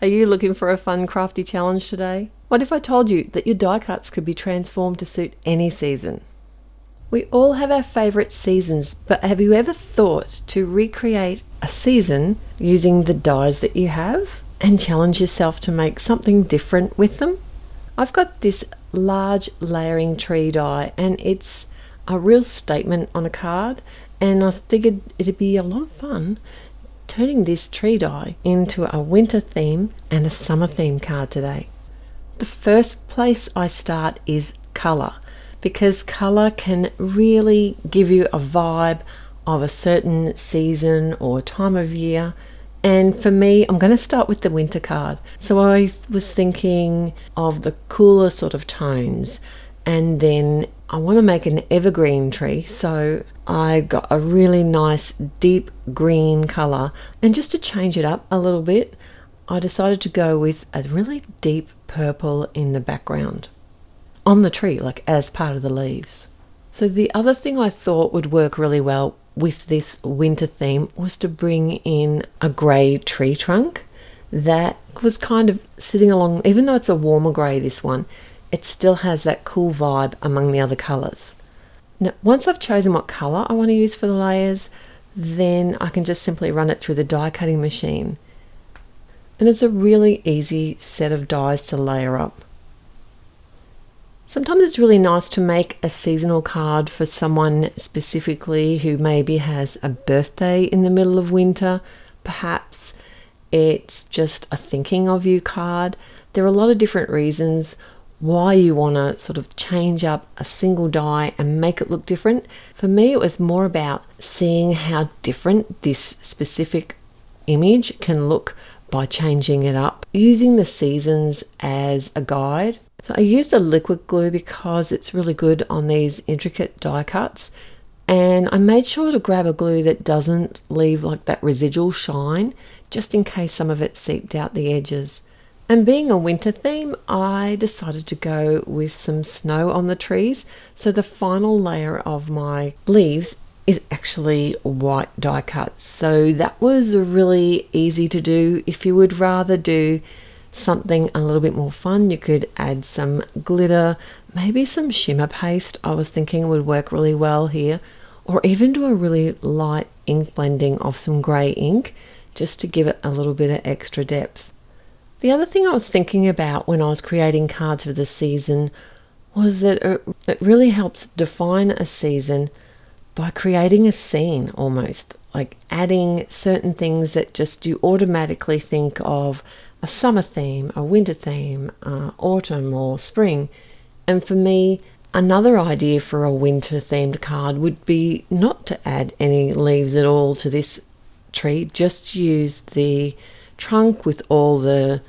Are you looking for a fun crafty challenge today? What if I told you that your die cuts could be transformed to suit any season? We all have our favourite seasons, but have you ever thought to recreate a season using the dies that you have and challenge yourself to make something different with them? I've got this large layering tree die and it's a real statement on a card, and I figured it'd be a lot of fun turning this tree die into a winter theme and a summer theme card today. The first place I start is colour, because colour can really give you a vibe of a certain season or time of year. And for me, I'm going to start with the winter card. So I was thinking of the cooler sort of tones, and then I want to make an evergreen tree. So I got a really nice deep green colour, and just to change it up a little bit, I decided to go with a really deep purple in the background on the tree, like as part of the leaves. So the other thing I thought would work really well with this winter theme was to bring in a grey tree trunk that was kind of sitting along, even though it's a warmer grey, this one, it still has that cool vibe among the other colours. Now, once I've chosen what colour I want to use for the layers, then I can just simply run it through the die cutting machine. And it's a really easy set of dies to layer up. Sometimes it's really nice to make a seasonal card for someone specifically who maybe has a birthday in the middle of winter. Perhaps it's just a thinking of you card. There are a lot of different reasons why you want to sort of change up a single die and make it look different. For me, it was more about seeing how different this specific image can look by changing it up, using the seasons as a guide. So I used a liquid glue because it's really good on these intricate die cuts, and I made sure to grab a glue that doesn't leave like that residual shine, just in case some of it seeped out the edges. And being a winter theme, I decided to go with some snow on the trees, so the final layer of my leaves is actually white die cuts. So that was really easy to do. If you would rather do something a little bit more fun, you could add some glitter, maybe some shimmer paste. I was thinking would work really well here, or even do a really light ink blending of some grey ink just to give it a little bit of extra depth. The other thing I was thinking about when I was creating cards for the season was that it really helps define a season by creating a scene, almost like adding certain things that just you automatically think of: a summer theme, a winter theme, autumn or spring. And for me, another idea for a winter themed card would be not to add any leaves at all to this tree, just use the trunk with all the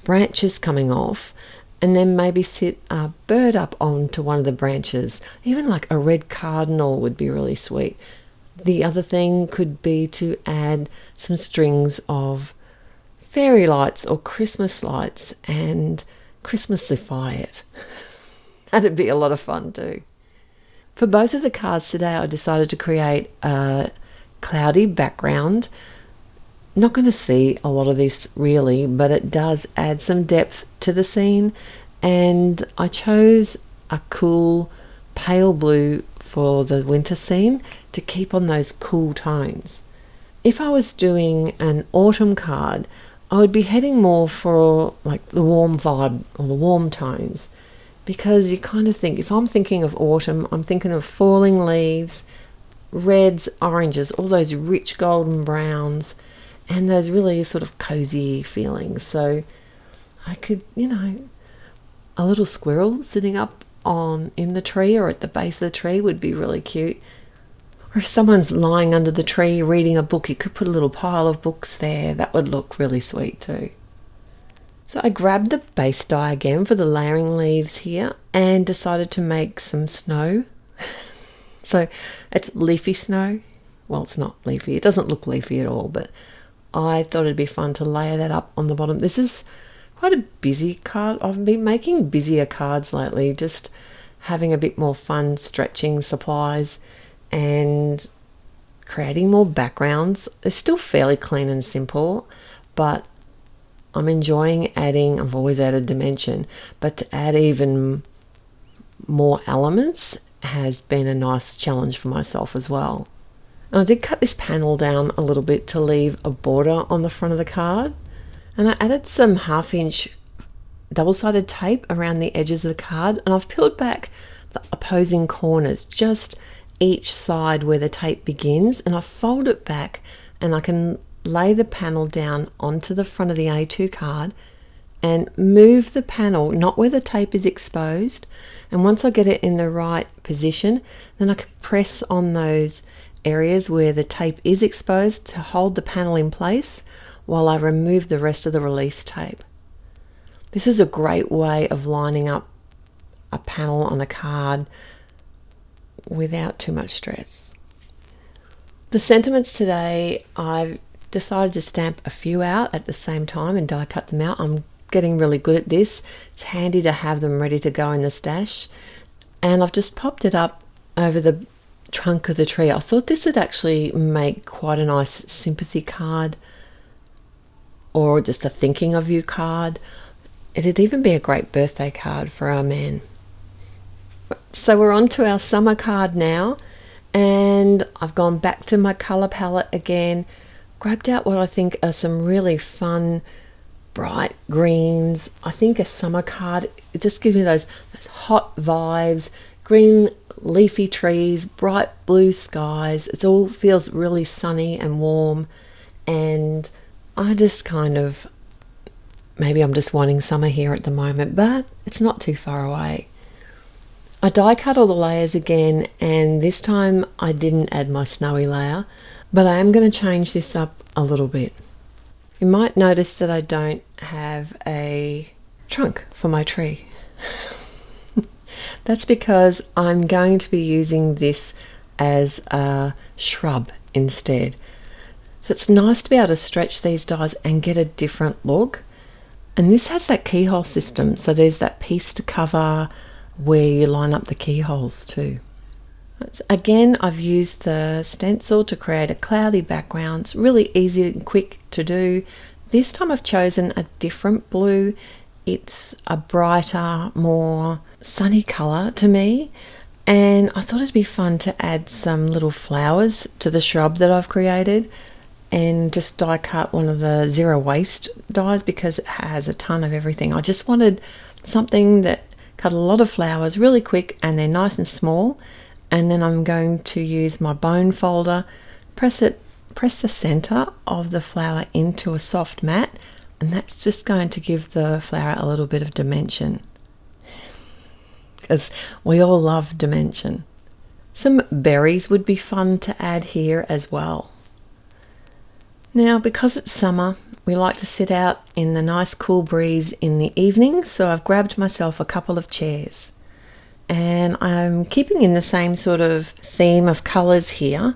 branches coming off, and then maybe sit a bird up onto one of the branches. Even like a red cardinal would be really sweet. The other thing could be to add some strings of fairy lights or Christmas lights and Christmasify it. That'd be a lot of fun too. For both of the cards today, I decided to create a cloudy background. Not going to see a lot of this really, but it does add some depth to the scene. And I chose a cool pale blue for the winter scene to keep on those cool tones. If I was doing an autumn card, I would be heading more for like the warm vibe or the warm tones, because you kind of think, if I'm thinking of autumn, I'm thinking of falling leaves, reds, oranges, all those rich golden browns, and those really sort of cozy feelings. So I could, a little squirrel sitting up in the tree or at the base of the tree would be really cute. Or if someone's lying under the tree reading a book, you could put a little pile of books there. That would look really sweet too. So I grabbed the base die again for the layering leaves here and decided to make some snow. So it's leafy snow. Well, it's not leafy. It doesn't look leafy at all, but I thought it'd be fun to layer that up on the bottom. This is quite a busy card. I've been making busier cards lately, just having a bit more fun stretching supplies and creating more backgrounds. It's still fairly clean and simple, but I'm enjoying adding, I've always added dimension, but to add even more elements has been a nice challenge for myself as well. And I did cut this panel down a little bit to leave a border on the front of the card, and I added some 1/2-inch double-sided tape around the edges of the card, and I've peeled back the opposing corners, just each side where the tape begins, and I fold it back and I can lay the panel down onto the front of the A2 card and move the panel not where the tape is exposed, and once I get it in the right position, then I can press on those areas where the tape is exposed to hold the panel in place while I remove the rest of the release tape. This is a great way of lining up a panel on a card without too much stress. The sentiments today, I've decided to stamp a few out at the same time and die cut them out. I'm getting really good at this. It's handy to have them ready to go in the stash. And I've just popped it up over the trunk of the tree. I thought this would actually make quite a nice sympathy card, or just a thinking of you card. It'd even be a great birthday card for our man. So we're on to our summer card now, and I've gone back to my colour palette again, grabbed out what I think are some really fun bright greens. I think a summer card, it just gives me those hot vibes, green leafy trees, bright blue skies. It all feels really sunny and warm, and I just kind of, maybe I'm just wanting summer here at the moment, but it's not too far away. I die cut all the layers again, and this time I didn't add my snowy layer, but I am going to change this up a little bit. You might notice that I don't have a trunk for my tree. That's because I'm going to be using this as a shrub instead. So it's nice to be able to stretch these dies and get a different look. And this has that keyhole system, so there's that piece to cover where you line up the keyholes too. Again, I've used the stencil to create a cloudy background. It's really easy and quick to do. This time I've chosen a different blue. It's a brighter, more sunny colour to me, and I thought it'd be fun to add some little flowers to the shrub that I've created, and just die cut one of the zero waste dies because it has a ton of everything. I just wanted something that cut a lot of flowers really quick, and they're nice and small. And then I'm going to use my bone folder, press the center of the flower into a soft mat, and that's just going to give the flower a little bit of dimension, because we all love dimension. Some berries would be fun to add here as well. Now, because it's summer, we like to sit out in the nice cool breeze in the evening, so I've grabbed myself a couple of chairs. And I'm keeping in the same sort of theme of colours here,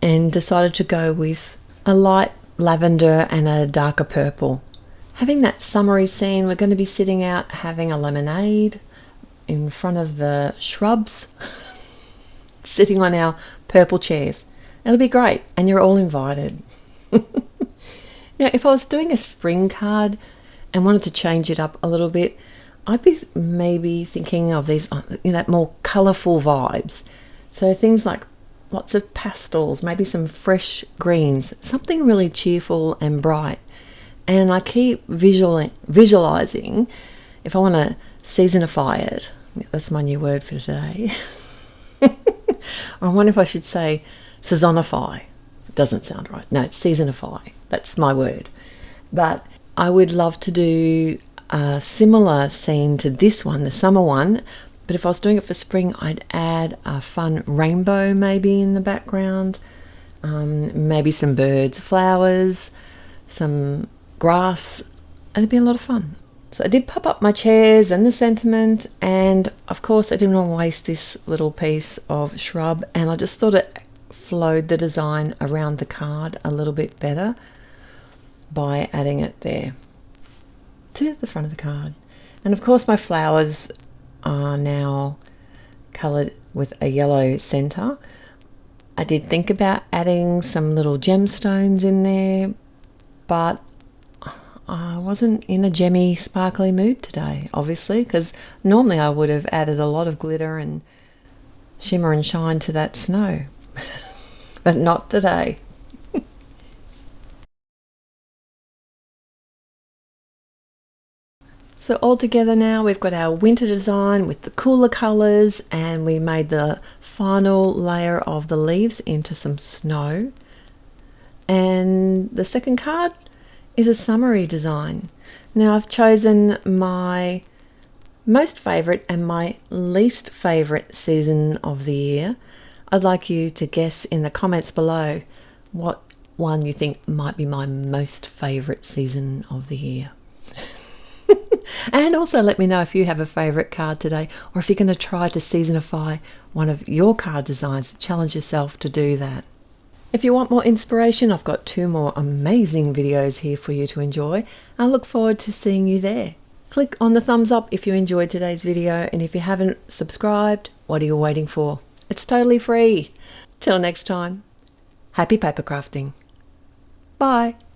and decided to go with a light lavender and a darker purple. Having that summery scene, we're going to be sitting out having a lemonade in front of the shrubs, sitting on our purple chairs. It'll be great, and you're all invited. Now, if I was doing a spring card and wanted to change it up a little bit, I'd be maybe thinking of these, more colourful vibes. So things like lots of pastels, maybe some fresh greens, something really cheerful and bright. And I keep visualising, if I want to seasonify it, that's my new word for today. I wonder if I should say sezonify. It doesn't sound right. No, it's seasonify. That's my word. But I would love to do a similar scene to this one, the summer one, but if I was doing it for spring, I'd add a fun rainbow maybe in the background, maybe some birds, flowers, some grass. It'd be a lot of fun. So I did pop up my chairs and the sentiment, and of course I didn't want to waste this little piece of shrub, and I just thought it flowed the design around the card a little bit better by adding it there to the front of the card. And of course my flowers are now coloured with a yellow centre. I did think about adding some little gemstones in there, but I wasn't in a gemmy, sparkly mood today, obviously, because normally I would have added a lot of glitter and shimmer and shine to that snow, but not today. So all together now we've got our winter design with the cooler colours, and we made the final layer of the leaves into some snow. And the second card is a summery design. Now I've chosen my most favourite and my least favourite season of the year. I'd like you to guess in the comments below what one you think might be my most favourite season of the year. And also let me know if you have a favourite card today, or if you're going to try to seasonify one of your card designs. Challenge yourself to do that. If you want more inspiration, I've got 2 more amazing videos here for you to enjoy. I look forward to seeing you there. Click on the thumbs up if you enjoyed today's video, and if you haven't subscribed, what are you waiting for? It's totally free. Till next time, happy paper crafting. Bye.